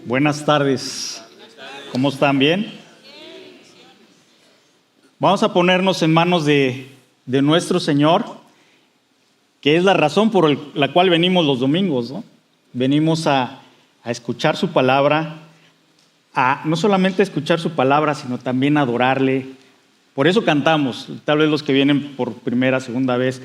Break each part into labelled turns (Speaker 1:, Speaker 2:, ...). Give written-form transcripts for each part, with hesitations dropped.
Speaker 1: Buenas tardes. ¿Cómo están? ¿Bien? Vamos a ponernos en manos de nuestro Señor, que es la razón por la cual venimos los domingos, ¿no? Venimos a escuchar su palabra, a no solamente escuchar su palabra, sino también adorarle. Por eso cantamos. Tal vez los que vienen por primera, segunda vez,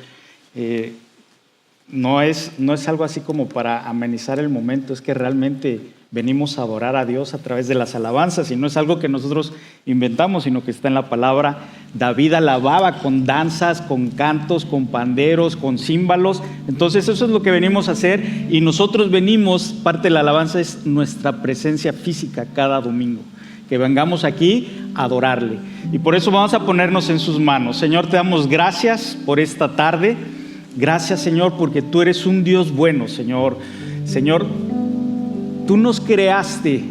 Speaker 1: no es algo así como para amenizar el momento, es que realmente venimos a adorar a Dios a través de las alabanzas, y no es algo que nosotros inventamos, sino que está en la palabra. David alababa con danzas, con cantos, con panderos, con címbalos. Entonces eso es lo que venimos a hacer, y nosotros venimos, parte de la alabanza es nuestra presencia física cada domingo, que vengamos aquí a adorarle. Y por eso vamos a ponernos en sus manos. Señor, te damos gracias por esta tarde. Gracias, Señor, porque tú eres un Dios bueno, Señor. Señor, tú nos creaste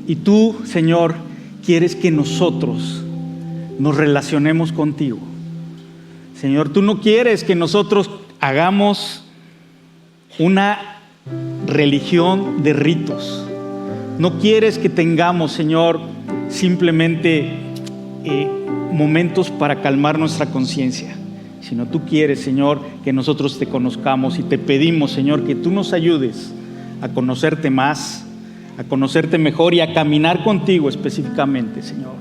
Speaker 1: y tú, Señor, quieres que nosotros nos relacionemos contigo. Señor, tú no quieres que nosotros hagamos una religión de ritos. No quieres que tengamos, Señor, simplemente momentos para calmar nuestra conciencia, sino tú quieres, Señor, que nosotros te conozcamos, y te pedimos, Señor, que tú nos ayudes a conocerte más, a conocerte mejor y a caminar contigo específicamente, Señor.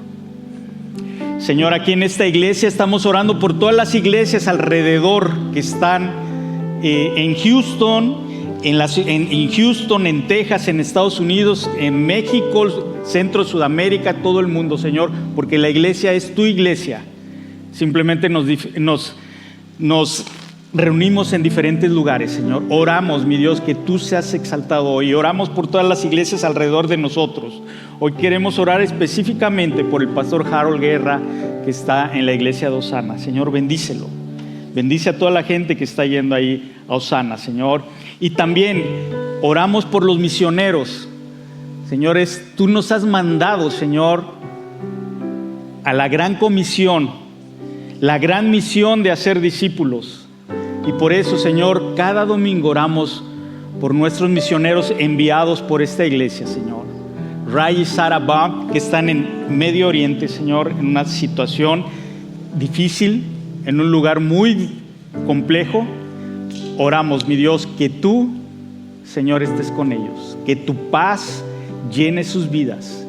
Speaker 1: Señor, aquí en esta iglesia estamos orando por todas las iglesias alrededor que están en Houston, en Houston, en Texas, en Estados Unidos, en México, Centro, Sudamérica, todo el mundo, Señor, porque la iglesia es tu iglesia. Simplemente nos reunimos en diferentes lugares, Señor. Oramos, mi Dios, que tú seas exaltado hoy. Oramos por todas las iglesias alrededor de nosotros. Hoy queremos orar específicamente por el pastor Harold Guerra, que está en la iglesia de Osana. Señor, bendícelo. Bendice a toda la gente que está yendo ahí a Osana, Señor. Y también oramos por los misioneros. Señores, tú nos has mandado, Señor, a la gran comisión, la gran misión de hacer discípulos. Y por eso, Señor, cada domingo oramos por nuestros misioneros enviados por esta iglesia, Señor. Ray y Sarah Bach, que están en Medio Oriente, Señor, en una situación difícil, en un lugar muy complejo. Oramos, mi Dios, que tú, Señor, estés con ellos, que tu paz llene sus vidas.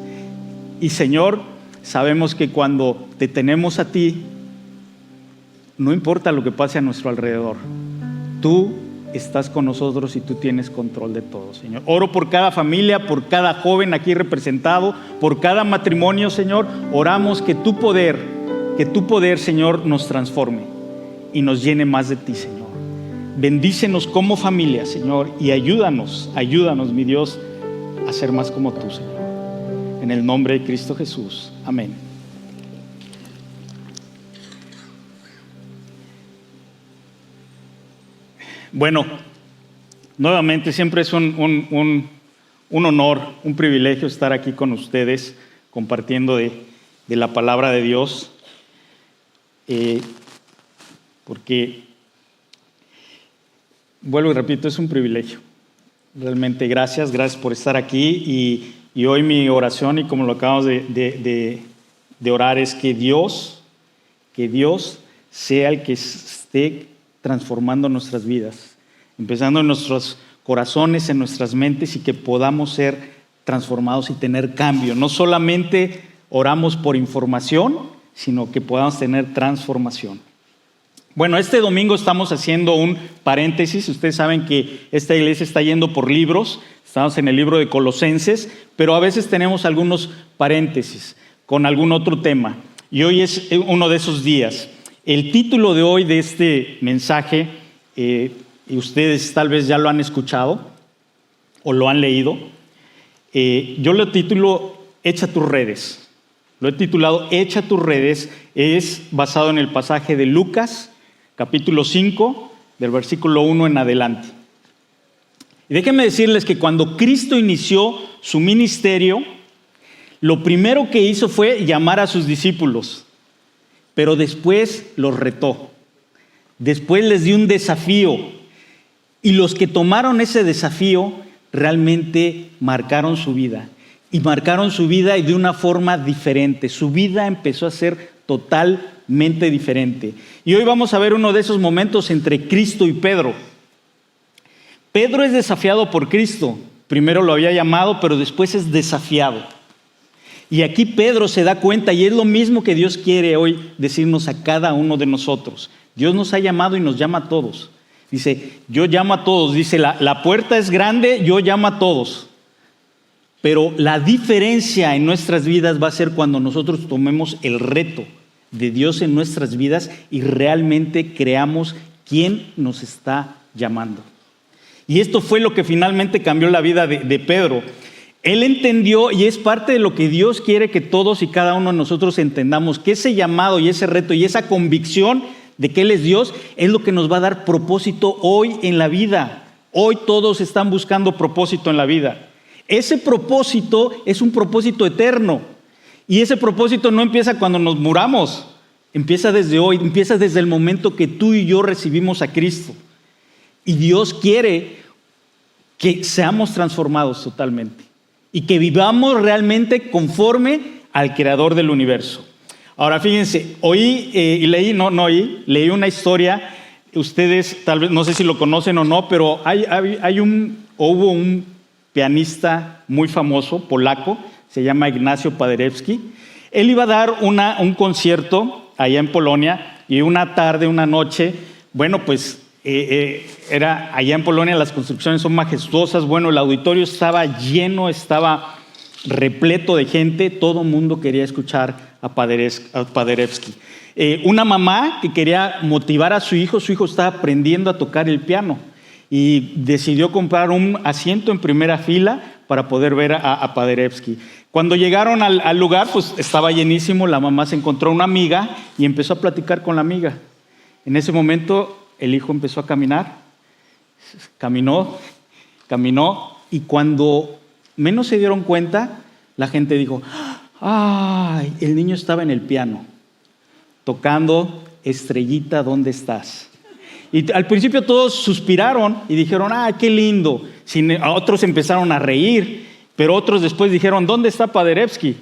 Speaker 1: Y, Señor, sabemos que cuando te tenemos a ti, no importa lo que pase a nuestro alrededor, tú estás con nosotros y tú tienes control de todo, Señor. Oro por cada familia, por cada joven aquí representado, por cada matrimonio, Señor. Oramos que tu poder, Señor, nos transforme y nos llene más de ti, Señor. Bendícenos como familia, Señor, y ayúdanos, mi Dios, a ser más como tú, Señor. En el nombre de Cristo Jesús. Amén. Bueno, nuevamente siempre es un honor, un privilegio estar aquí con ustedes compartiendo de la palabra de Dios, porque, vuelvo y repito, es un privilegio. Realmente gracias por estar aquí, y hoy mi oración, y como lo acabamos de orar, es que Dios sea el que esté transformando nuestras vidas, empezando en nuestros corazones, en nuestras mentes, y que podamos ser transformados y tener cambio. No solamente oramos por información, sino que podamos tener transformación. Bueno, este domingo estamos haciendo un paréntesis. Ustedes saben que esta iglesia está yendo por libros. Estamos en el libro de Colosenses, pero a veces tenemos algunos paréntesis con algún otro tema, y hoy es uno de esos días. El título de hoy de este mensaje, y ustedes tal vez ya lo han escuchado o lo han leído, yo lo titulo Echa tus redes. Lo he titulado Echa tus redes. Es basado en el pasaje de Lucas, capítulo 5, del versículo 1 en adelante. Y déjenme decirles que cuando Cristo inició su ministerio, lo primero que hizo fue llamar a sus discípulos. Pero después los retó. Después les dio un desafío. Y los que tomaron ese desafío realmente marcaron su vida. Y marcaron su vida y de una forma diferente. Su vida empezó a ser totalmente diferente. Y hoy vamos a ver uno de esos momentos entre Cristo y Pedro. Pedro es desafiado por Cristo. Primero lo había llamado, pero después es desafiado. Y aquí Pedro se da cuenta, y es lo mismo que Dios quiere hoy decirnos a cada uno de nosotros. Dios nos ha llamado y nos llama a todos. Dice, yo llamo a todos. Dice, la puerta es grande, yo llamo a todos. Pero la diferencia en nuestras vidas va a ser cuando nosotros tomemos el reto de Dios en nuestras vidas y realmente creamos quién nos está llamando. Y esto fue lo que finalmente cambió la vida de Pedro. Él entendió, y es parte de lo que Dios quiere que todos y cada uno de nosotros entendamos, que ese llamado y ese reto y esa convicción de que Él es Dios es lo que nos va a dar propósito hoy en la vida. Hoy todos están buscando propósito en la vida. Ese propósito es un propósito eterno. Y ese propósito no empieza cuando nos muramos. Empieza desde hoy, empieza desde el momento que tú y yo recibimos a Cristo. Y Dios quiere que seamos transformados totalmente. Y que vivamos realmente conforme al Creador del universo. Ahora fíjense, leí una historia, ustedes tal vez, no sé si lo conocen o no, pero hubo un pianista muy famoso, polaco, se llama Ignacio Paderewski. Él iba a dar un concierto allá en Polonia, y una noche, bueno, pues era allá en Polonia, las construcciones son majestuosas, bueno, el auditorio estaba lleno, estaba repleto de gente, todo el mundo quería escuchar a Paderewski. Una mamá que quería motivar a su hijo estaba aprendiendo a tocar el piano y decidió comprar un asiento en primera fila para poder ver a Paderewski. Cuando llegaron al lugar, pues estaba llenísimo, la mamá se encontró una amiga y empezó a platicar con la amiga. En ese momento el hijo empezó a caminar, caminó, y cuando menos se dieron cuenta, la gente dijo, ¡ay! El niño estaba en el piano, tocando Estrellita, ¿dónde estás? Y al principio todos suspiraron y dijeron, ¡ah, qué lindo! Otros empezaron a reír, pero otros después dijeron, ¿dónde está Paderewski?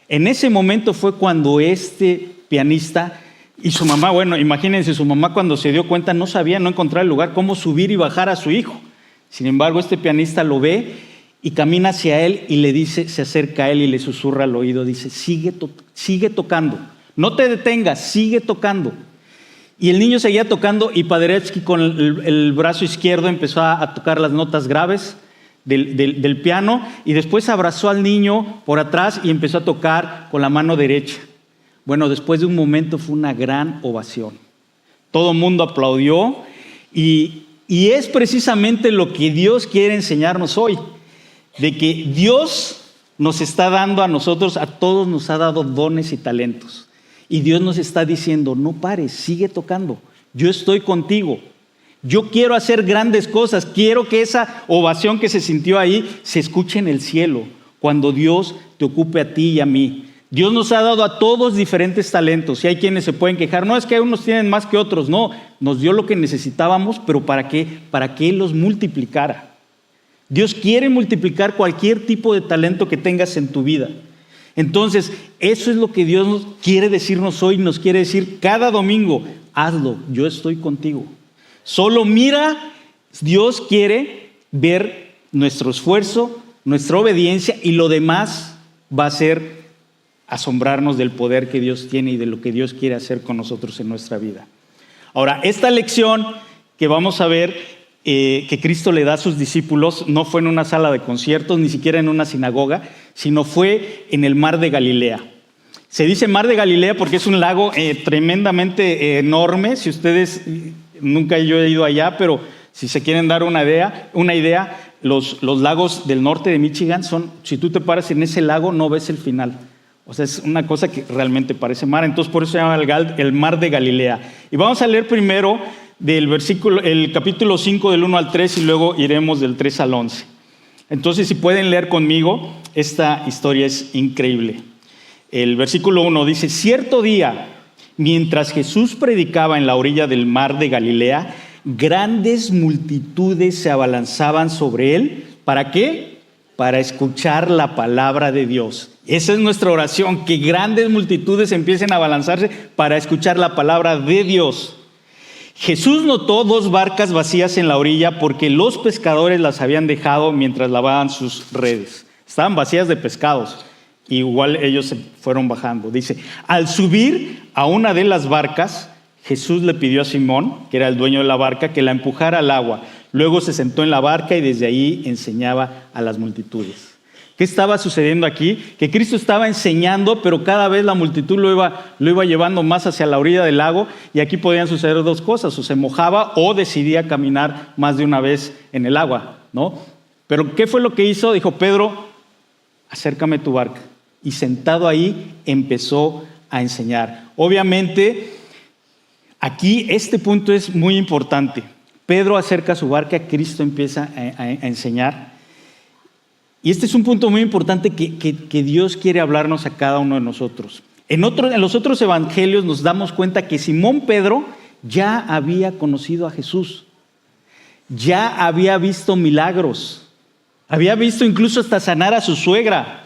Speaker 1: En ese momento fue cuando este pianista y su mamá, bueno, imagínense, su mamá cuando se dio cuenta no encontraba el lugar cómo subir y bajar a su hijo. Sin embargo, este pianista lo ve y camina hacia él y le dice, se acerca a él y le susurra al oído, dice, sigue tocando, no te detengas, sigue tocando. Y el niño seguía tocando y Paderewski con el brazo izquierdo empezó a tocar las notas graves del piano y después abrazó al niño por atrás y empezó a tocar con la mano derecha. Bueno, después de un momento fue una gran ovación. Todo el mundo aplaudió y es precisamente lo que Dios quiere enseñarnos hoy, de que Dios nos está dando a nosotros, a todos nos ha dado dones y talentos. Y Dios nos está diciendo, no pares, sigue tocando, yo estoy contigo. Yo quiero hacer grandes cosas, quiero que esa ovación que se sintió ahí se escuche en el cielo, cuando Dios te ocupe a ti y a mí. Dios nos ha dado a todos diferentes talentos y hay quienes se pueden quejar, no es que unos tienen más que otros, no, nos dio lo que necesitábamos, pero ¿para qué? Para que Él los multiplicara. Dios quiere multiplicar cualquier tipo de talento que tengas en tu vida. Entonces, eso es lo que Dios nos quiere decirnos hoy, nos quiere decir cada domingo, hazlo, yo estoy contigo. Solo mira, Dios quiere ver nuestro esfuerzo, nuestra obediencia y lo demás va a ser asombrarnos del poder que Dios tiene y de lo que Dios quiere hacer con nosotros en nuestra vida. Ahora, esta lección que vamos a ver que Cristo le da a sus discípulos no fue en una sala de conciertos, ni siquiera en una sinagoga, sino fue en el mar de Galilea. Se dice mar de Galilea porque es un lago tremendamente enorme. Si ustedes, nunca yo he ido allá, pero si se quieren dar una idea, los lagos del norte de Michigan son, si tú te paras en ese lago no ves el final. O sea, es una cosa que realmente parece mar. Entonces, por eso se llama el mar de Galilea. Y vamos a leer primero el capítulo 5 del 1 al 3 y luego iremos del 3 al 11. Entonces, si pueden leer conmigo, esta historia es increíble. El versículo 1 dice, cierto día, mientras Jesús predicaba en la orilla del mar de Galilea, grandes multitudes se abalanzaban sobre él ¿Para qué? Para escuchar la palabra de Dios. Esa es nuestra oración, que grandes multitudes empiecen a abalanzarse para escuchar la palabra de Dios. Jesús notó 2 barcas vacías en la orilla porque los pescadores las habían dejado mientras lavaban sus redes. Estaban vacías de pescados. Igual ellos se fueron bajando. Dice, al subir a una de las barcas, Jesús le pidió a Simón, que era el dueño de la barca, que la empujara al agua. Luego se sentó en la barca y desde ahí enseñaba a las multitudes. ¿Qué estaba sucediendo aquí? Que Cristo estaba enseñando, pero cada vez la multitud lo iba llevando más hacia la orilla del lago, y aquí podían suceder 2 cosas: o se mojaba o decidía caminar más de una vez en el agua, ¿no? Pero ¿qué fue lo que hizo? Dijo, Pedro, acércame tu barca. Y sentado ahí empezó a enseñar. Obviamente, aquí este punto es muy importante. Pedro acerca su barca, Cristo empieza a enseñar. Y este es un punto muy importante que Dios quiere hablarnos a cada uno de nosotros. En los otros evangelios nos damos cuenta que Simón Pedro ya había conocido a Jesús. Ya había visto milagros. Había visto incluso hasta sanar a su suegra.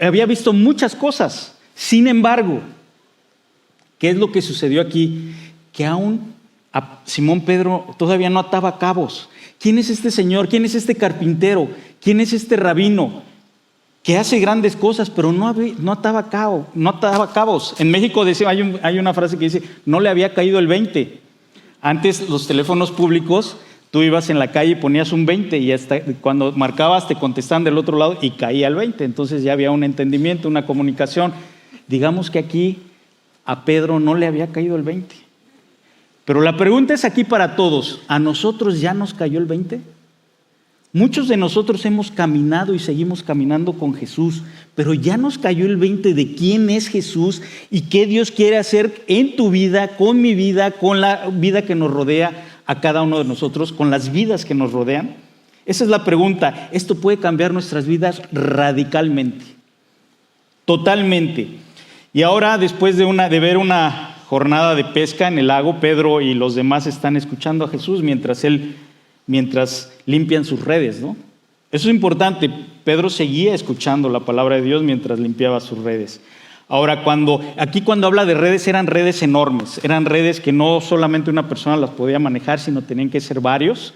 Speaker 1: Había visto muchas cosas. Sin embargo, ¿qué es lo que sucedió aquí? Que aún a Simón Pedro todavía no ataba cabos. ¿Quién es este señor? ¿Quién es este carpintero? ¿Quién es este rabino que hace grandes cosas, pero no ataba cabos? En México hay una frase que dice, no le había caído el 20. Antes los teléfonos públicos, tú ibas en la calle y ponías un 20 y hasta cuando marcabas te contestaban del otro lado y caía el 20. Entonces ya había un entendimiento, una comunicación. Digamos que aquí a Pedro no le había caído el 20. Pero la pregunta es aquí para todos, ¿a nosotros ya nos cayó el 20? Muchos de nosotros hemos caminado y seguimos caminando con Jesús, pero ya nos cayó el 20 de quién es Jesús y qué Dios quiere hacer en tu vida, con mi vida, con la vida que nos rodea a cada uno de nosotros, con las vidas que nos rodean. Esa es la pregunta. Esto puede cambiar nuestras vidas radicalmente, totalmente. Y ahora, después de ver una jornada de pesca en el lago, Pedro y los demás están escuchando a Jesús mientras limpian sus redes, ¿no? Eso es importante. Pedro seguía escuchando la palabra de Dios mientras limpiaba sus redes. Ahora, cuando habla de redes, eran redes enormes, eran redes que no solamente una persona las podía manejar, sino tenían que ser varios,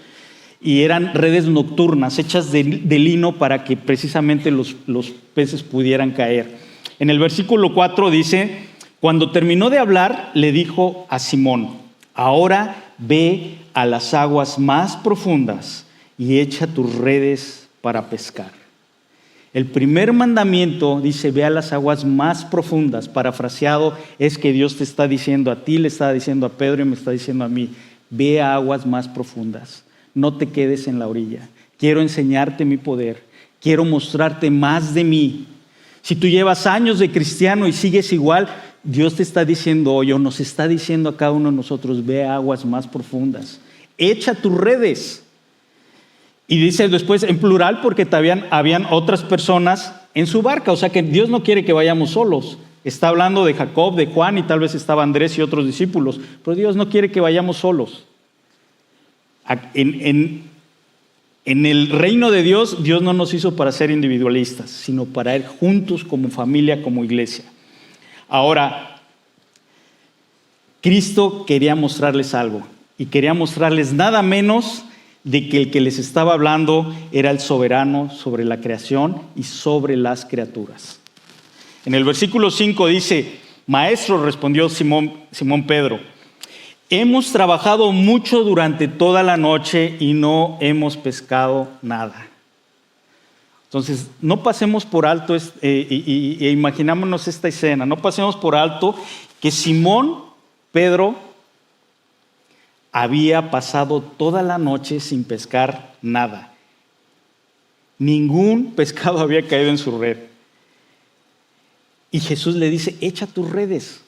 Speaker 1: y eran redes nocturnas, hechas de lino para que precisamente los peces pudieran caer. En el versículo 4 dice, cuando terminó de hablar, le dijo a Simón, ahora ve a las aguas más profundas y echa tus redes para pescar. El primer mandamiento dice, ve a las aguas más profundas. Parafraseado es que Dios te está diciendo a ti, le está diciendo a Pedro y me está diciendo a mí, ve a aguas más profundas. No te quedes en la orilla. Quiero enseñarte mi poder. Quiero mostrarte más de mí. Si tú llevas años de cristiano y sigues igual, Dios te está diciendo hoy, o nos está diciendo a cada uno de nosotros, ve a aguas más profundas. Echa tus redes. Y dice después en plural porque habían otras personas en su barca. O sea que Dios no quiere que vayamos solos. Está hablando de Jacob, de Juan y tal vez estaba Andrés y otros discípulos. Pero Dios no quiere que vayamos solos. En el reino de Dios, Dios no nos hizo para ser individualistas, sino para ir juntos como familia, como iglesia. Ahora, Cristo quería mostrarles algo. Y quería mostrarles nada menos de que el que les estaba hablando era el soberano sobre la creación y sobre las criaturas. En el versículo 5 dice, Maestro, respondió Simón Pedro, hemos trabajado mucho durante toda la noche y no hemos pescado nada. Entonces, no pasemos por alto, e imaginámonos esta escena, no pasemos por alto que Simón Pedro había pasado toda la noche sin pescar nada. Ningún pescado había caído en su red. Y Jesús le dice, echa tus redes.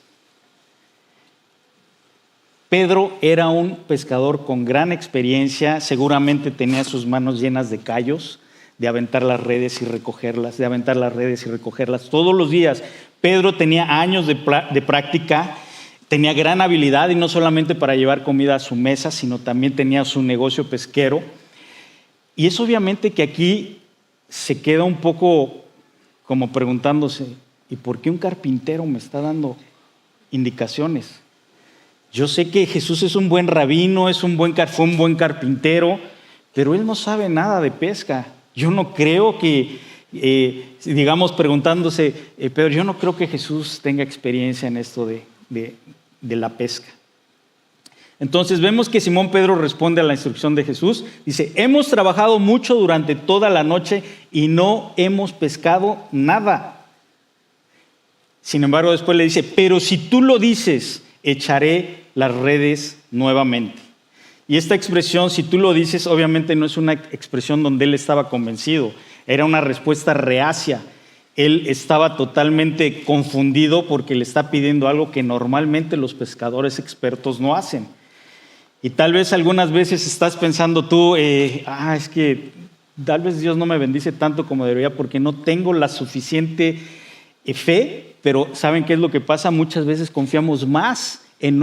Speaker 1: Pedro era un pescador con gran experiencia, seguramente tenía sus manos llenas de callos, de aventar las redes y recogerlas, todos los días. Pedro tenía años de práctica, tenía gran habilidad y no solamente para llevar comida a su mesa, sino también tenía su negocio pesquero. Y es obviamente que aquí se queda un poco como preguntándose, ¿y por qué un carpintero me está dando indicaciones? Yo sé que Jesús es un buen rabino, fue un buen carpintero, pero él no sabe nada de pesca. Yo no creo que, digamos, preguntándose, pero yo no creo que Jesús tenga experiencia en esto de la pesca. Entonces vemos que Simón Pedro responde a la instrucción de Jesús. Dice, hemos trabajado mucho durante toda la noche y no hemos pescado nada. Sin embargo, después le dice, pero si tú lo dices, echaré las redes nuevamente. Y esta expresión, si tú lo dices, obviamente no es una expresión donde él estaba convencido. Era una respuesta reacia. Él estaba totalmente confundido porque le está pidiendo algo que normalmente los pescadores expertos no hacen. Y tal vez algunas veces estás pensando tú, es que tal vez Dios no me bendice tanto como debería porque no tengo la suficiente fe, pero ¿saben qué es lo que pasa? Muchas veces confiamos más en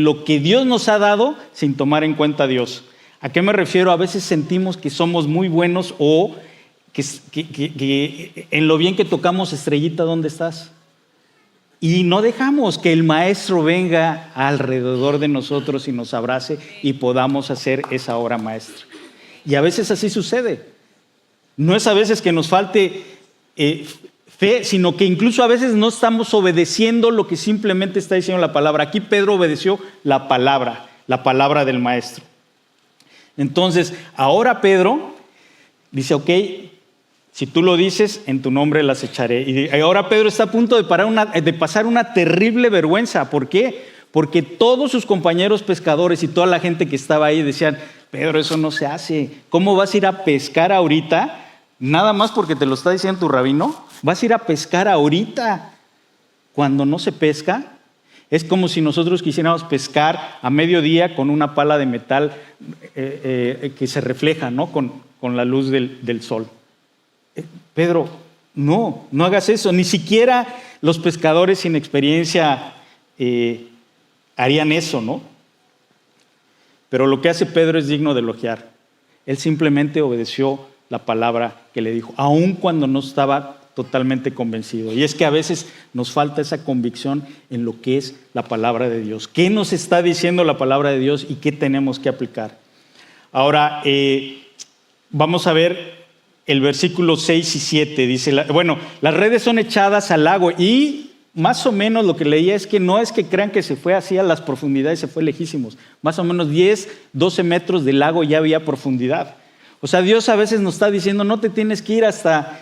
Speaker 1: lo que Dios nos ha dado sin tomar en cuenta a Dios. ¿A qué me refiero? A veces sentimos que somos muy buenos o que en lo bien que tocamos, estrellita, ¿dónde estás? Y no dejamos que el maestro venga alrededor de nosotros y nos abrace y podamos hacer esa obra maestra. Y a veces así sucede. No es a veces que nos falte fe, sino que incluso a veces no estamos obedeciendo lo que simplemente está diciendo la palabra. Aquí Pedro obedeció la palabra del maestro. Entonces, ahora Pedro dice, ok, si tú lo dices, en tu nombre las echaré. Y ahora Pedro está a punto de pasar una terrible vergüenza. ¿Por qué? Porque todos sus compañeros pescadores y toda la gente que estaba ahí decían, Pedro, eso no se hace. ¿Cómo vas a ir a pescar ahorita? Nada más porque te lo está diciendo tu rabino. ¿Vas a ir a pescar ahorita cuando no se pesca? Es como si nosotros quisiéramos pescar a mediodía con una pala de metal que se refleja, ¿no? con la luz del sol. Pedro, no hagas eso. Ni siquiera los pescadores sin experiencia harían eso, ¿no? Pero lo que hace Pedro es digno de elogiar. Él simplemente obedeció la palabra que le dijo, aun cuando no estaba totalmente convencido. Y es que a veces nos falta esa convicción en lo que es la palabra de Dios. ¿Qué nos está diciendo la palabra de Dios y qué tenemos que aplicar? Ahora, vamos a ver el versículo 6 y 7. Dice, las redes son echadas al lago y más o menos lo que leía es que no es que crean que se fue así a las profundidades, se fue lejísimos. Más o menos 10, 12 metros del lago ya había profundidad. O sea, Dios a veces nos está diciendo, no te tienes que ir hasta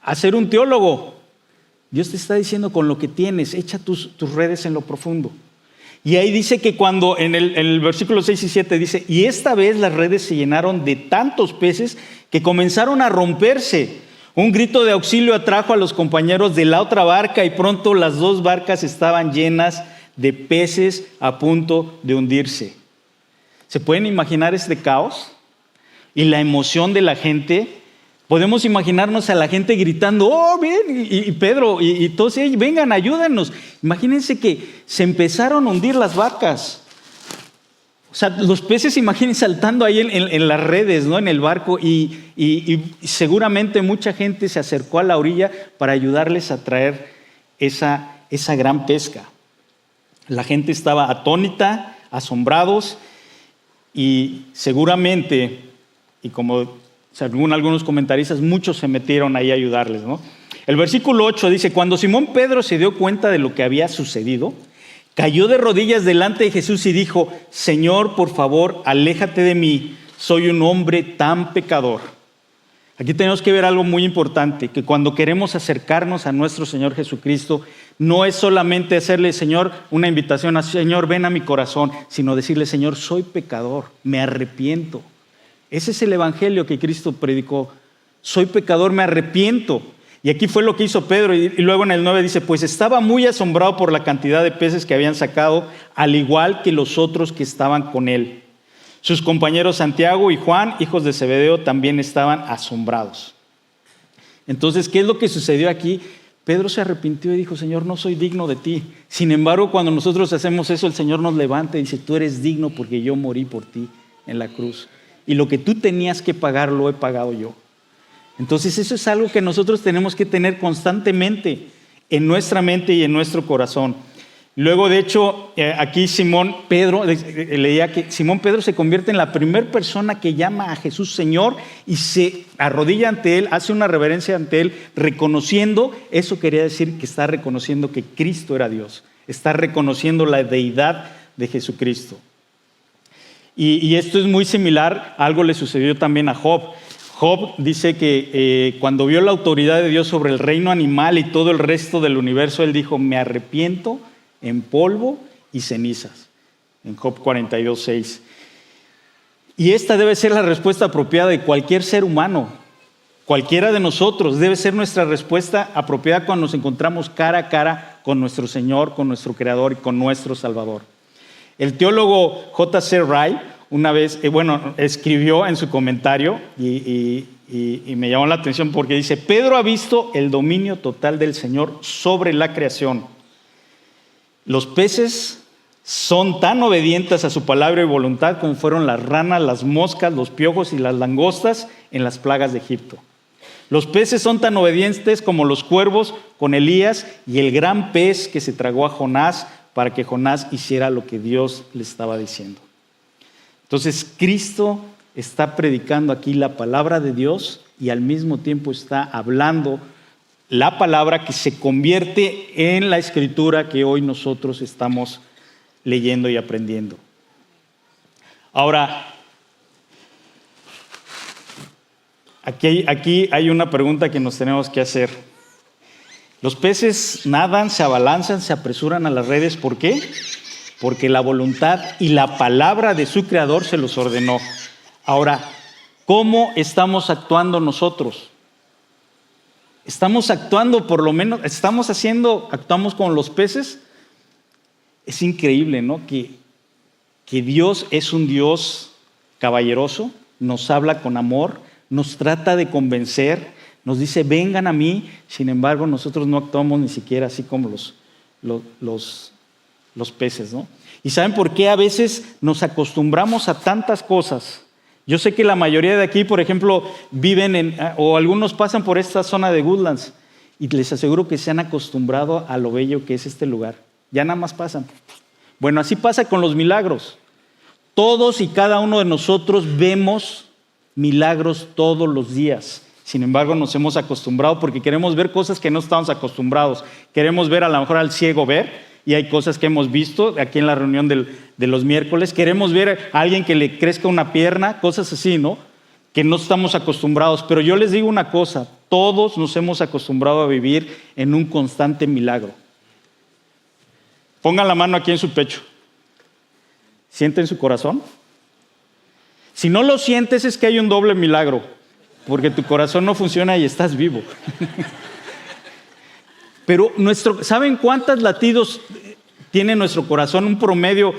Speaker 1: a ser un teólogo. Dios te está diciendo, con lo que tienes, echa tus redes en lo profundo. Y ahí dice que cuando, en el versículo 6 y 7 dice, y esta vez las redes se llenaron de tantos peces que comenzaron a romperse. Un grito de auxilio atrajo a los compañeros de la otra barca y pronto las dos barcas estaban llenas de peces a punto de hundirse. ¿Se pueden imaginar este caos? Y la emoción de la gente. Podemos imaginarnos a la gente gritando, ¡oh, ven! Y Pedro y todos ellos, vengan, ayúdanos. Imagínense que se empezaron a hundir las barcas. O sea, los peces, imagínense saltando ahí en las redes, ¿no? En el barco y seguramente mucha gente se acercó a la orilla para ayudarles a traer esa gran pesca. La gente estaba atónita, asombrados y seguramente, y como según algunos comentaristas, muchos se metieron ahí a ayudarles, ¿no? El versículo 8 dice, cuando Simón Pedro se dio cuenta de lo que había sucedido, cayó de rodillas delante de Jesús y dijo, Señor, por favor, aléjate de mí, soy un hombre tan pecador. Aquí tenemos que ver algo muy importante, que cuando queremos acercarnos a nuestro Señor Jesucristo, no es solamente hacerle, Señor, una invitación a Señor, ven a mi corazón, sino decirle, Señor, soy pecador, me arrepiento. Ese es el evangelio que Cristo predicó. Soy pecador, me arrepiento. Y aquí fue lo que hizo Pedro. Y luego en el 9 dice, pues estaba muy asombrado por la cantidad de peces que habían sacado, al igual que los otros que estaban con él. Sus compañeros Santiago y Juan, hijos de Zebedeo, también estaban asombrados. Entonces, ¿qué es lo que sucedió aquí? Pedro se arrepintió y dijo, Señor, no soy digno de ti. Sin embargo, cuando nosotros hacemos eso, el Señor nos levanta y dice, tú eres digno porque yo morí por ti en la cruz. y lo que tú tenías que pagar lo he pagado yo. Entonces eso es algo que nosotros tenemos que tener constantemente en nuestra mente y en nuestro corazón. Luego, de hecho, aquí Simón Pedro, leía que Simón Pedro se convierte en la primera persona que llama a Jesús Señor y se arrodilla ante Él, hace una reverencia ante Él, reconociendo, eso quería decir que está reconociendo que Cristo era Dios, está reconociendo la deidad de Jesucristo. Y esto es muy similar, algo le sucedió también a Job. Job dice que cuando vio la autoridad de Dios sobre el reino animal y todo el resto del universo, él dijo, me arrepiento en polvo y cenizas, en Job 42:6. Y esta debe ser la respuesta apropiada de cualquier ser humano, cualquiera de nosotros, debe ser nuestra respuesta apropiada cuando nos encontramos cara a cara con nuestro Señor, con nuestro Creador y con nuestro Salvador. El teólogo J.C. Ryle una vez, escribió en su comentario y me llamó la atención porque dice, Pedro ha visto el dominio total del Señor sobre la creación. Los peces son tan obedientes a su palabra y voluntad como fueron las ranas, las moscas, los piojos y las langostas en las plagas de Egipto. Los peces son tan obedientes como los cuervos con Elías y el gran pez que se tragó a Jonás para que Jonás hiciera lo que Dios le estaba diciendo. Entonces, Cristo está predicando aquí la palabra de Dios y al mismo tiempo está hablando la palabra que se convierte en la escritura que hoy nosotros estamos leyendo y aprendiendo. Ahora, aquí hay una pregunta que nos tenemos que hacer. Los peces nadan, se abalanzan, se apresuran a las redes. ¿Por qué? Porque la voluntad y la palabra de su Creador se los ordenó. Ahora, ¿cómo estamos actuando nosotros? ¿Estamos actuando por lo menos, actuamos como los peces? Es increíble, ¿no? Que Dios es un Dios caballeroso, nos habla con amor, nos trata de convencer, nos dice, vengan a mí, sin embargo, nosotros no actuamos ni siquiera así como los peces, ¿no? ¿Y saben por qué a veces nos acostumbramos a tantas cosas? Yo sé que la mayoría de aquí, por ejemplo, viven o algunos pasan por esta zona de Woodlands y les aseguro que se han acostumbrado a lo bello que es este lugar. Ya nada más pasan. Bueno, así pasa con los milagros. Todos y cada uno de nosotros vemos milagros todos los días. Sin embargo, nos hemos acostumbrado porque queremos ver cosas que no estamos acostumbrados. Queremos ver a lo mejor al ciego ver. Y hay cosas que hemos visto aquí en la reunión de los miércoles. Queremos ver a alguien que le crezca una pierna, cosas así, ¿no? Que no estamos acostumbrados. Pero yo les digo una cosa, todos nos hemos acostumbrado a vivir en un constante milagro. Pongan la mano aquí en su pecho. ¿Sienten su corazón? Si no lo sientes es que hay un doble milagro, porque tu corazón no funciona y estás vivo. Pero ¿saben cuántos latidos tiene nuestro corazón? Un promedio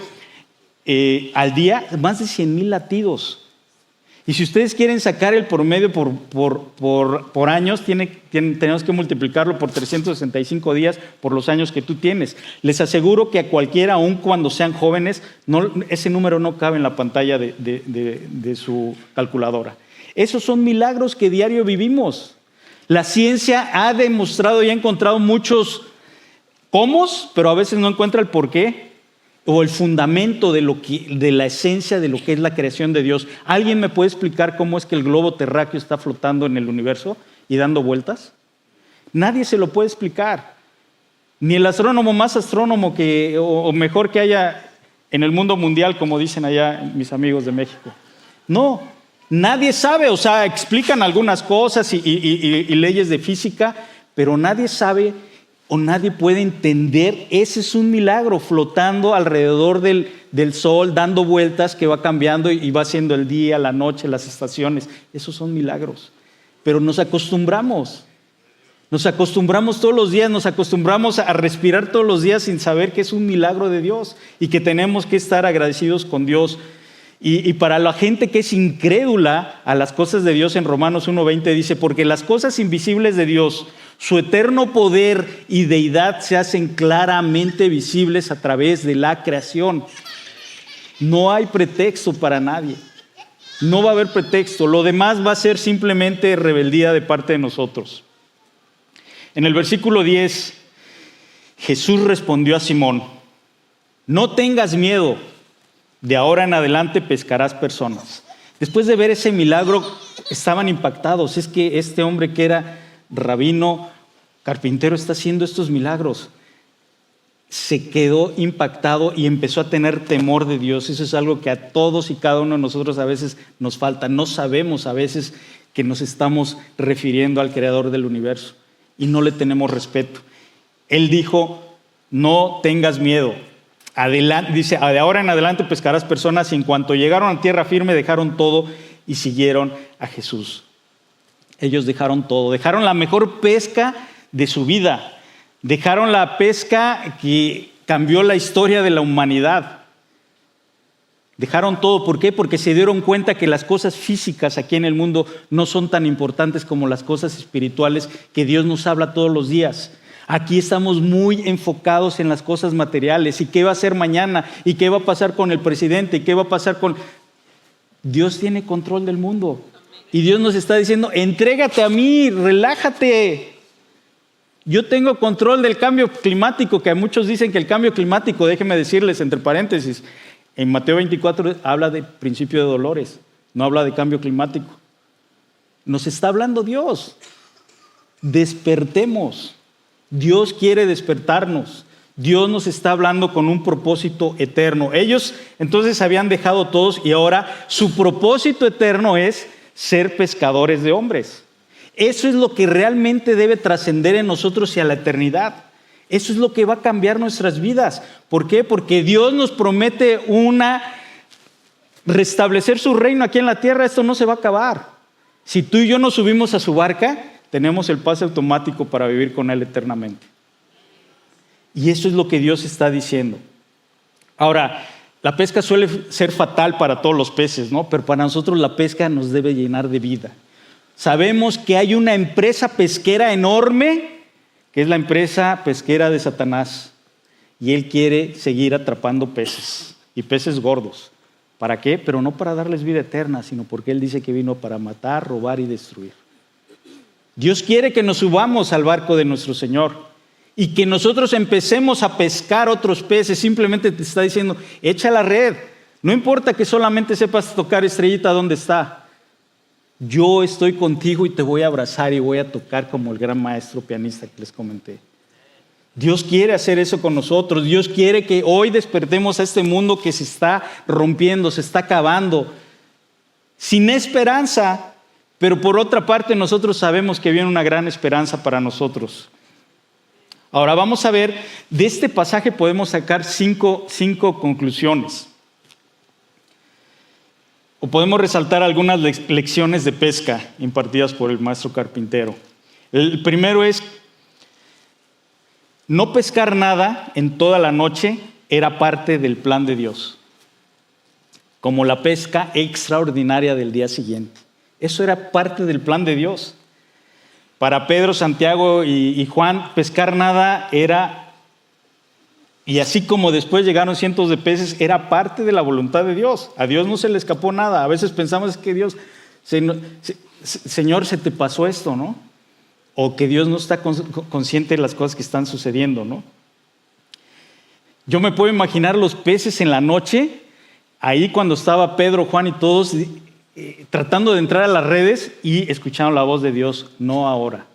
Speaker 1: al día, más de 100,000 latidos. Y si ustedes quieren sacar el promedio por años, tenemos que multiplicarlo por 365 días por los años que tú tienes. Les aseguro que a cualquiera, aun cuando sean jóvenes, ese número no cabe en la pantalla de su calculadora. Esos son milagros que diario vivimos. La ciencia ha demostrado y ha encontrado muchos cómo, pero a veces no encuentra el porqué o el fundamento de la esencia de lo que es la creación de Dios. ¿Alguien me puede explicar cómo es que el globo terráqueo está flotando en el universo y dando vueltas? Nadie se lo puede explicar. Ni el astrónomo más astrónomo o mejor que haya en el mundo mundial, como dicen allá mis amigos de México. No. Nadie sabe, o sea, explican algunas cosas y leyes de física, pero nadie sabe o nadie puede entender. Ese es un milagro, flotando alrededor del sol, dando vueltas que va cambiando y va haciendo el día, la noche, las estaciones. Esos son milagros. Pero nos acostumbramos todos los días, nos acostumbramos a respirar todos los días sin saber que es un milagro de Dios y que tenemos que estar agradecidos con Dios. Y para la gente que es incrédula a las cosas de Dios, en Romanos 1:20 dice, porque las cosas invisibles de Dios, su eterno poder y deidad se hacen claramente visibles a través de la creación. No hay pretexto para nadie. No va a haber pretexto. Lo demás va a ser simplemente rebeldía de parte de nosotros. En el versículo 10, Jesús respondió a Simón: no tengas miedo, de ahora en adelante pescarás personas. Después de ver ese milagro, estaban impactados. Es que este hombre que era rabino, carpintero, está haciendo estos milagros. Se quedó impactado y empezó a tener temor de Dios. Eso es algo que a todos y cada uno de nosotros a veces nos falta. No sabemos a veces que nos estamos refiriendo al Creador del universo y no le tenemos respeto. Él dijo: no tengas miedo. Dice: de ahora en adelante pescarás personas. Y en cuanto llegaron a tierra firme, dejaron todo y siguieron a Jesús. Ellos dejaron todo. Dejaron la mejor pesca de su vida. Dejaron la pesca que cambió la historia de la humanidad. Dejaron todo. ¿Por qué? Porque se dieron cuenta que las cosas físicas aquí en el mundo no son tan importantes como las cosas espirituales que Dios nos habla todos los días. Aquí estamos muy enfocados en las cosas materiales. ¿Y qué va a hacer mañana? ¿Y qué va a pasar con el presidente? ¿Y qué va a pasar con...? Dios tiene control del mundo. Y Dios nos está diciendo: entrégate a mí, relájate. Yo tengo control del cambio climático, que muchos dicen que el cambio climático, déjenme decirles entre paréntesis, en Mateo 24 habla de principio de dolores, no habla de cambio climático. Nos está hablando Dios. Despertemos. Dios quiere despertarnos. Dios nos está hablando con un propósito eterno. Ellos entonces habían dejado todos y ahora su propósito eterno es ser pescadores de hombres. Eso es lo que realmente debe trascender en nosotros y a la eternidad. Eso es lo que va a cambiar nuestras vidas. ¿Por qué? Porque Dios nos promete restablecer su reino aquí en la tierra. Esto no se va a acabar. Si tú y yo nos subimos a su barca, tenemos el pase automático para vivir con Él eternamente. Y eso es lo que Dios está diciendo. Ahora, la pesca suele ser fatal para todos los peces, ¿no? Pero para nosotros la pesca nos debe llenar de vida. Sabemos que hay una empresa pesquera enorme, que es la empresa pesquera de Satanás. Y él quiere seguir atrapando peces, y peces gordos. ¿Para qué? Pero no para darles vida eterna, sino porque él dice que vino para matar, robar y destruir. Dios quiere que nos subamos al barco de nuestro Señor y que nosotros empecemos a pescar otros peces. Simplemente te está diciendo: echa la red. No importa que solamente sepas tocar estrellita donde está. Yo estoy contigo y te voy a abrazar y voy a tocar como el gran maestro pianista que les comenté. Dios quiere hacer eso con nosotros. Dios quiere que hoy despertemos a este mundo que se está rompiendo, se está acabando, sin esperanza. Pero por otra parte nosotros sabemos que viene una gran esperanza para nosotros. Ahora vamos a ver, de este pasaje podemos sacar cinco conclusiones. O podemos resaltar algunas lecciones de pesca impartidas por el maestro carpintero. El primero es: no pescar nada en toda la noche era parte del plan de Dios, como la pesca extraordinaria del día siguiente. Eso era parte del plan de Dios. Para Pedro, Santiago y Juan, pescar nada era... Y así como después llegaron cientos de peces, era parte de la voluntad de Dios. A Dios no se le escapó nada. A veces pensamos que Dios, Señor, se te pasó esto, ¿no? O que Dios no está consciente de las cosas que están sucediendo, ¿no? Yo me puedo imaginar los peces en la noche, ahí cuando estaba Pedro, Juan y todos tratando de entrar a las redes, y escucharon la voz de Dios: no ahora,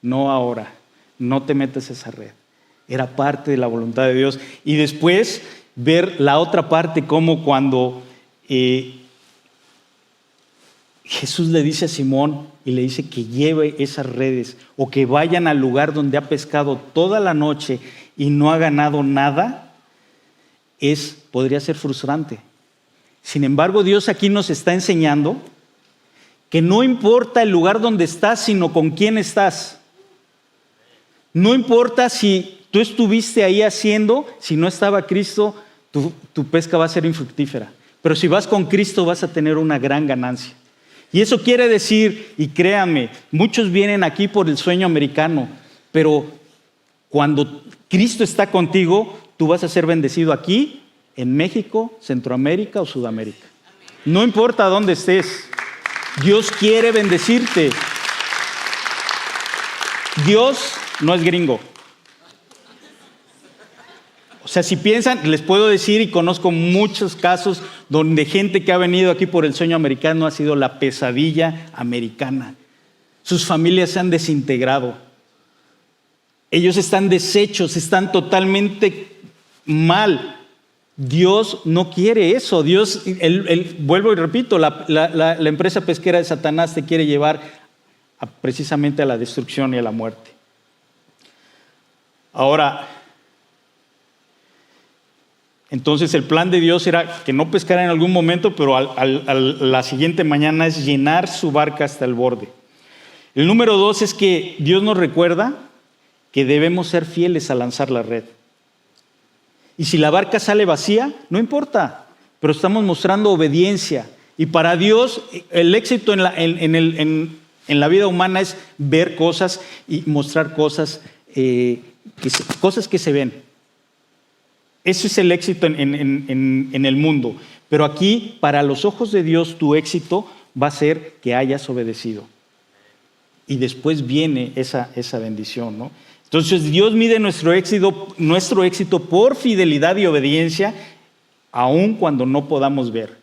Speaker 1: no te metas a esa red. Era parte de la voluntad de Dios. Y después ver la otra parte, como cuando Jesús le dice a Simón y le dice que lleve esas redes o que vayan al lugar donde ha pescado toda la noche y no ha ganado nada, podría ser frustrante. Sin embargo, Dios aquí nos está enseñando que no importa el lugar donde estás, sino con quién estás. No importa si tú estuviste ahí haciendo, si no estaba Cristo, tu pesca va a ser infructífera. Pero si vas con Cristo, vas a tener una gran ganancia. Y eso quiere decir, y créanme, muchos vienen aquí por el sueño americano, pero cuando Cristo está contigo, tú vas a ser bendecido aquí, en México, Centroamérica o Sudamérica. No importa dónde estés. Dios quiere bendecirte. Dios no es gringo. O sea, si piensan, les puedo decir, y conozco muchos casos donde gente que ha venido aquí por el sueño americano ha sido la pesadilla americana. Sus familias se han desintegrado. Ellos están deshechos, están totalmente mal. Dios no quiere eso. Dios, vuelvo y repito, la empresa pesquera de Satanás te quiere llevar precisamente a la destrucción y a la muerte. Ahora, entonces el plan de Dios era que no pescara en algún momento, pero la siguiente mañana es llenar su barca hasta el borde. El número 2 es que Dios nos recuerda que debemos ser fieles a lanzar la red. Y si la barca sale vacía, no importa, pero estamos mostrando obediencia. Y para Dios, el éxito en la vida humana es ver cosas y mostrar cosas, cosas que se ven. Eso es el éxito en el mundo. Pero aquí, para los ojos de Dios, tu éxito va a ser que hayas obedecido. Y después viene esa bendición, ¿no? Entonces Dios mide nuestro éxito por fidelidad y obediencia, aun cuando no podamos ver.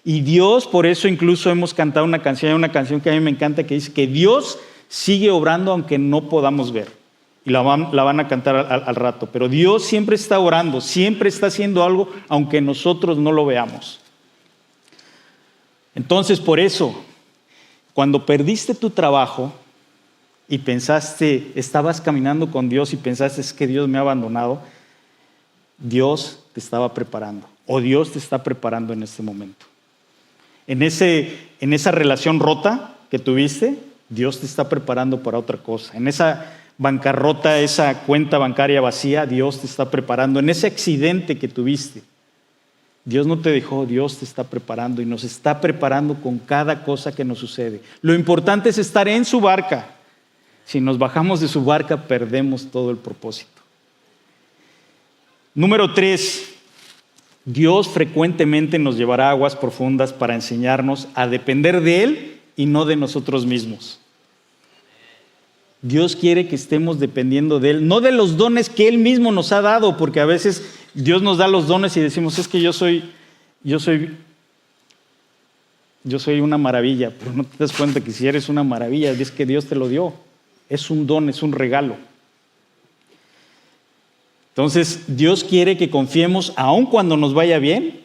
Speaker 1: Y Dios, por eso incluso hemos cantado una canción que a mí me encanta, que dice que Dios sigue obrando aunque no podamos ver. Y la van a cantar al rato. Pero Dios siempre está orando, siempre está haciendo algo aunque nosotros no lo veamos. Entonces, por eso, cuando perdiste tu trabajo y pensaste, estabas caminando con Dios y pensaste, es que Dios me ha abandonado, Dios te estaba preparando, o Dios te está preparando en este momento. En esa relación rota que tuviste, Dios te está preparando para otra cosa. En esa bancarrota, esa cuenta bancaria vacía, Dios te está preparando. En ese accidente que tuviste, Dios no te dejó, Dios te está preparando y nos está preparando con cada cosa que nos sucede. Lo importante es estar en su barca. Si nos bajamos de su barca, perdemos todo el propósito. Número 3, Dios frecuentemente nos llevará a aguas profundas para enseñarnos a depender de Él y no de nosotros mismos. Dios quiere que estemos dependiendo de Él, no de los dones que Él mismo nos ha dado, porque a veces Dios nos da los dones y decimos, es que yo soy una maravilla, pero no te das cuenta que si eres una maravilla es que Dios te lo dio. Es un don, es un regalo. Entonces, Dios quiere que confiemos aun cuando nos vaya bien,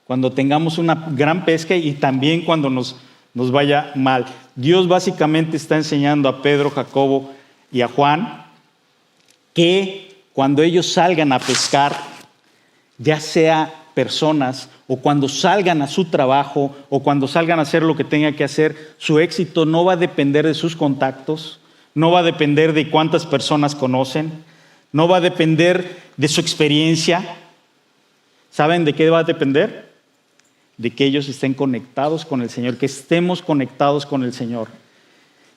Speaker 1: cuando tengamos una gran pesca y también cuando nos vaya mal. Dios básicamente está enseñando a Pedro, Jacobo y a Juan que cuando ellos salgan a pescar, ya sea personas o cuando salgan a su trabajo o cuando salgan a hacer lo que tengan que hacer, su éxito no va a depender de sus contactos, no va a depender de cuántas personas conocen, no va a depender de su experiencia. ¿Saben de qué va a depender? De que ellos estén conectados con el Señor, que estemos conectados con el Señor.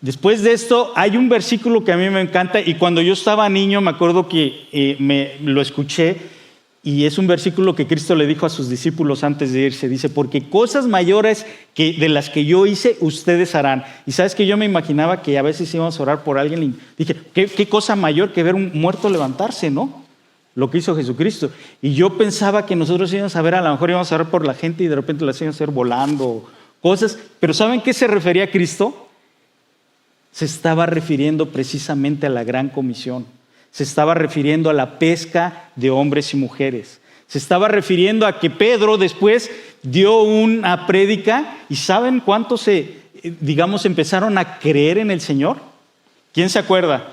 Speaker 1: Después de esto, hay un versículo que a mí me encanta y cuando yo estaba niño me acuerdo que lo escuché y es un versículo que Cristo le dijo a sus discípulos antes de irse. Dice, porque cosas mayores de las que yo hice, ustedes harán. Y sabes que yo me imaginaba que a veces íbamos a orar por alguien y dije, ¿qué cosa mayor que ver un muerto levantarse, no? Lo que hizo Jesucristo. Y yo pensaba que nosotros íbamos a ver, a lo mejor íbamos a orar por la gente y de repente las íbamos a hacer volando, cosas. Pero ¿saben qué se refería a Cristo? Se estaba refiriendo precisamente a la gran comisión. Se estaba refiriendo a la pesca de hombres y mujeres. Se estaba refiriendo a que Pedro después dio una prédica y ¿saben cuántos empezaron a creer en el Señor? ¿Quién se acuerda?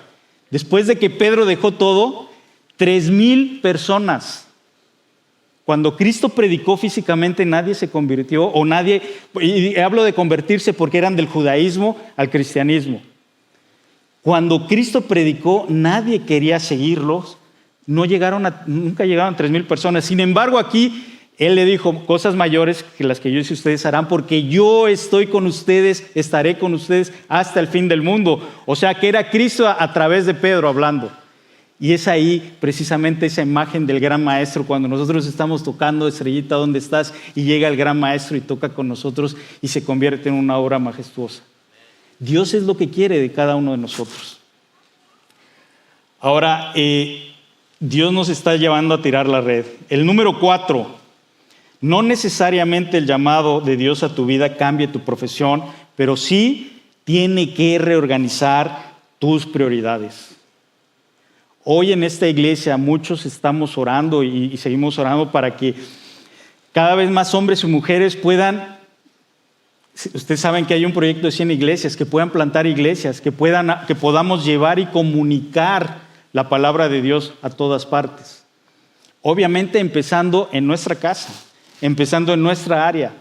Speaker 1: Después de que Pedro dejó todo, 3,000 personas. Cuando Cristo predicó físicamente, nadie se convirtió y hablo de convertirse porque eran del judaísmo al cristianismo. Cuando Cristo predicó, nadie quería seguirlos, nunca llegaron 3,000 personas. Sin embargo, aquí Él le dijo, cosas mayores que las que yo hice ustedes harán, porque yo estoy con ustedes, estaré con ustedes hasta el fin del mundo. O sea, que era Cristo a través de Pedro hablando. Y es ahí precisamente esa imagen del gran maestro, cuando nosotros estamos tocando Estrellita, ¿dónde estás? Y llega el gran maestro y toca con nosotros y se convierte en una obra majestuosa. Dios es lo que quiere de cada uno de nosotros. Ahora, Dios nos está llevando a tirar la red. El número 4, no necesariamente el llamado de Dios a tu vida cambie tu profesión, pero sí tiene que reorganizar tus prioridades. Hoy en esta iglesia muchos estamos orando y seguimos orando para que cada vez más hombres y mujeres puedan, ustedes saben que hay un proyecto de 100 iglesias, que puedan plantar iglesias, que podamos llevar y comunicar la palabra de Dios a todas partes. Obviamente empezando en nuestra casa, empezando en nuestra área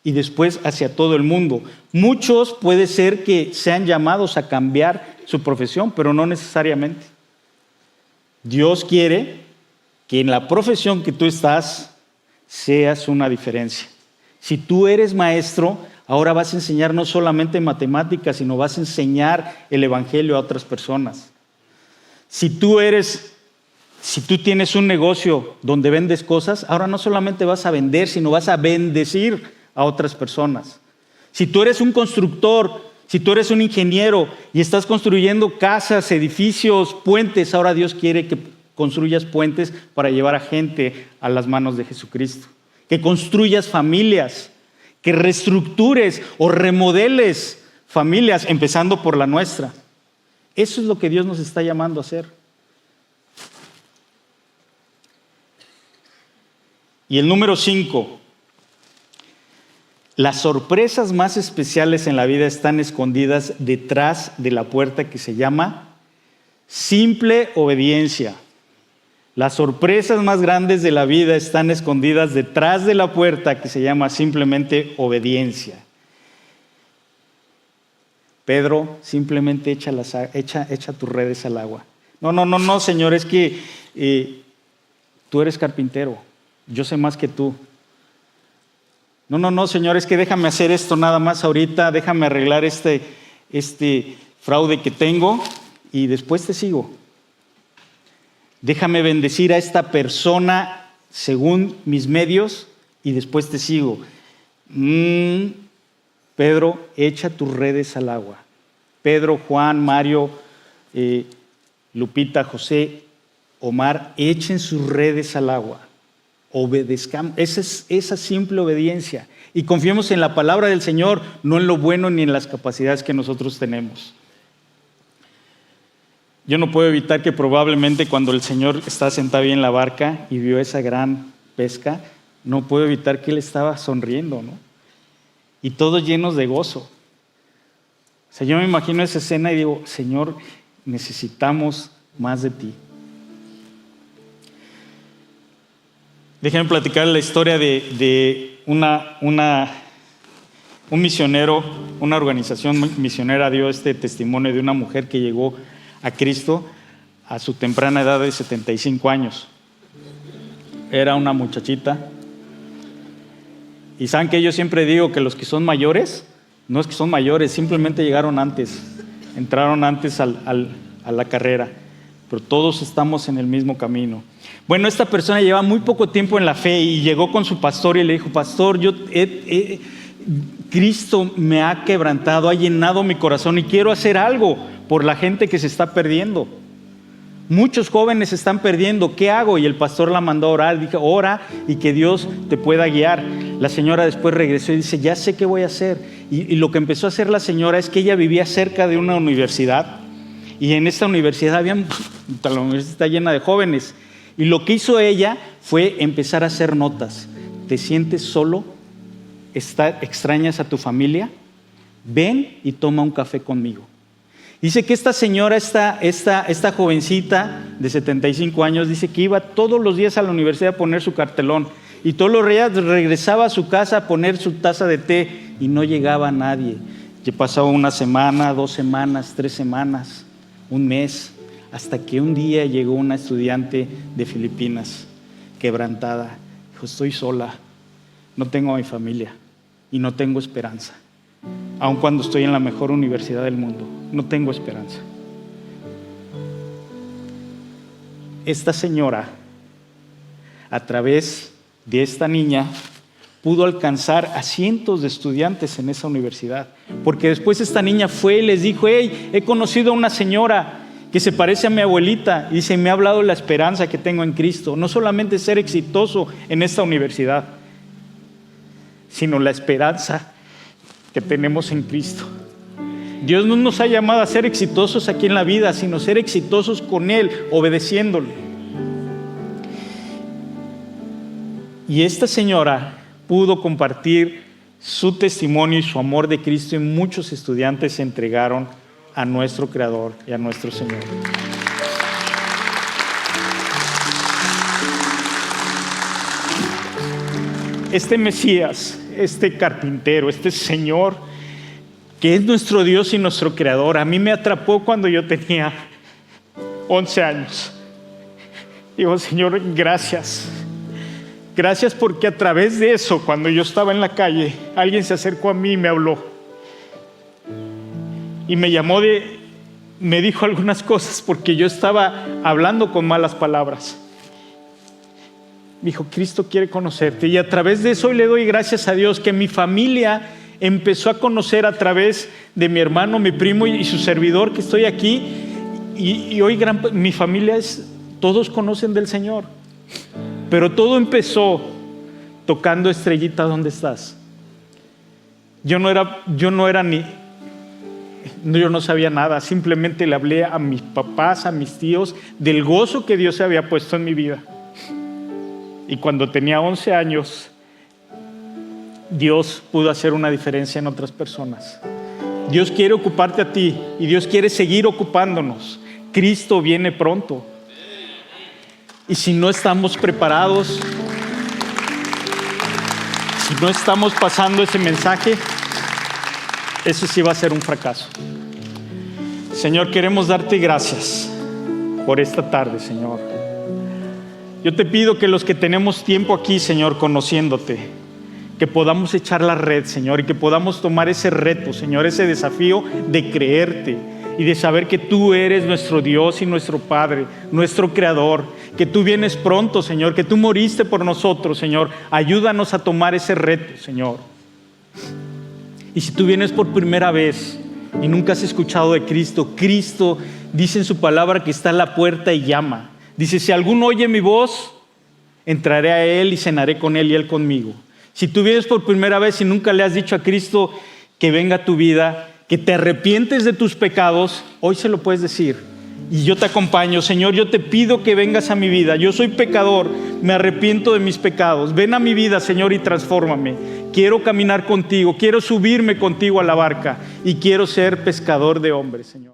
Speaker 1: y después hacia todo el mundo. Muchos puede ser que sean llamados a cambiar su profesión, pero no necesariamente. Dios quiere que en la profesión que tú estás seas una diferencia. Si tú eres maestro, ahora vas a enseñar no solamente matemáticas, sino vas a enseñar el evangelio a otras personas. Si tú tienes un negocio donde vendes cosas, ahora no solamente vas a vender, sino vas a bendecir a otras personas. Si tú eres un constructor, si tú eres un ingeniero y estás construyendo casas, edificios, puentes, ahora Dios quiere que construyas puentes para llevar a gente a las manos de Jesucristo. Que construyas familias, que reestructures o remodeles familias, empezando por la nuestra. Eso es lo que Dios nos está llamando a hacer. Y el número 5. Las sorpresas más especiales en la vida están escondidas detrás de la puerta que se llama simple obediencia. Las sorpresas más grandes de la vida están escondidas detrás de la puerta que se llama simplemente obediencia. Pedro, simplemente echa tus redes al agua. No, Señor, es que tú eres carpintero, yo sé más que tú. No, Señor, es que déjame hacer esto nada más ahorita, déjame arreglar este fraude que tengo y después te sigo. Déjame bendecir a esta persona según mis medios y después te sigo. Pedro, echa tus redes al agua. Pedro, Juan, Mario, Lupita, José, Omar, echen sus redes al agua. Obedezcamos, esa simple obediencia. Y confiemos en la palabra del Señor, no en lo bueno ni en las capacidades que nosotros tenemos. Yo no puedo evitar que probablemente cuando el Señor estaba sentado ahí en la barca y vio esa gran pesca, no puedo evitar que Él estaba sonriendo, ¿no? Y todos llenos de gozo. O sea, yo me imagino esa escena y digo, Señor, necesitamos más de ti. Déjenme platicar la historia de un misionero, una organización misionera dio este testimonio de una mujer que llegó a Cristo a su temprana edad de 75 años. Era una muchachita. Y saben que yo siempre digo que los que son mayores, no es que son mayores, simplemente llegaron antes, entraron antes a la carrera, pero todos estamos en el mismo camino. Bueno, esta persona lleva muy poco tiempo en la fe y llegó con su pastor y le dijo, pastor, Cristo me ha quebrantado, ha llenado mi corazón y quiero hacer algo por la gente que se está perdiendo. Muchos jóvenes se están perdiendo, ¿qué hago? Y el pastor la mandó a orar, dijo, ora y que Dios te pueda guiar. La señora después regresó y dice, ya sé qué voy a hacer. Y lo que empezó a hacer la señora es que ella vivía cerca de una universidad y en esta universidad la universidad está llena de jóvenes. Y lo que hizo ella fue empezar a hacer notas. ¿Te sientes solo? ¿Extrañas a tu familia? Ven y toma un café conmigo. Dice que esta señora, esta jovencita de 75 años, dice que iba todos los días a la universidad a poner su cartelón y todos los días regresaba a su casa a poner su taza de té y no llegaba nadie. Ya pasaba una semana, 2 semanas, 3 semanas, un mes, hasta que un día llegó una estudiante de Filipinas, quebrantada. Dijo, estoy sola, no tengo a mi familia y no tengo esperanza. Aun cuando estoy en la mejor universidad del mundo, no tengo esperanza. esta señora, a través de esta niña, pudo alcanzar a cientos de estudiantes en esa universidad. Porque después esta niña fue y les dijo: hey, he conocido a una señora que se parece a mi abuelita, y dice, me ha hablado de la esperanza que tengo en Cristo. No solamente ser exitoso en esta universidad, sino la esperanza que tenemos en Cristo. Dios no nos ha llamado a ser exitosos aquí en la vida, sino ser exitosos con Él, obedeciéndole. Y esta señora pudo compartir su testimonio y su amor de Cristo, y muchos estudiantes se entregaron a nuestro Creador y a nuestro Señor. Este Mesías, este carpintero, este Señor, que es nuestro Dios y nuestro Creador, a mí me atrapó cuando yo tenía 11 años. Digo, Señor, gracias. Gracias porque a través de eso, cuando yo estaba en la calle, alguien se acercó a mí y me habló. Y me dijo algunas cosas porque yo estaba hablando con malas palabras. Me dijo, Cristo quiere conocerte. Y a través de eso hoy le doy gracias a Dios que mi familia empezó a conocer a través de mi hermano, mi primo y su servidor, que estoy aquí. Y hoy mi familia todos conocen del Señor. Pero todo empezó tocando Estrellita, ¿dónde estás? Yo no sabía nada, simplemente le hablé a mis papás, a mis tíos, del gozo que Dios se había puesto en mi vida. Y cuando tenía 11 años, Dios pudo hacer una diferencia en otras personas. Dios quiere ocuparte a ti y Dios quiere seguir ocupándonos. Cristo viene pronto. Y si no estamos preparados, si no estamos pasando ese mensaje, eso sí va a ser un fracaso. Señor, queremos darte gracias por esta tarde, Señor. Yo te pido que los que tenemos tiempo aquí, Señor, conociéndote, que podamos echar la red, Señor, y que podamos tomar ese reto, Señor, ese desafío de creerte y de saber que tú eres nuestro Dios y nuestro Padre, nuestro Creador, que tú vienes pronto, Señor, que tú moriste por nosotros, Señor. Ayúdanos a tomar ese reto, Señor. Y si tú vienes por primera vez y nunca has escuchado de Cristo, Cristo dice en su palabra que está a la puerta y llama. Dice, si alguno oye mi voz, entraré a Él y cenaré con Él y Él conmigo. Si tú vienes por primera vez y nunca le has dicho a Cristo que venga a tu vida, que te arrepientes de tus pecados, hoy se lo puedes decir. Y yo te acompaño. Señor, yo te pido que vengas a mi vida. Yo soy pecador, me arrepiento de mis pecados. Ven a mi vida, Señor, y transfórmame. Quiero caminar contigo, quiero subirme contigo a la barca y quiero ser pescador de hombres, Señor.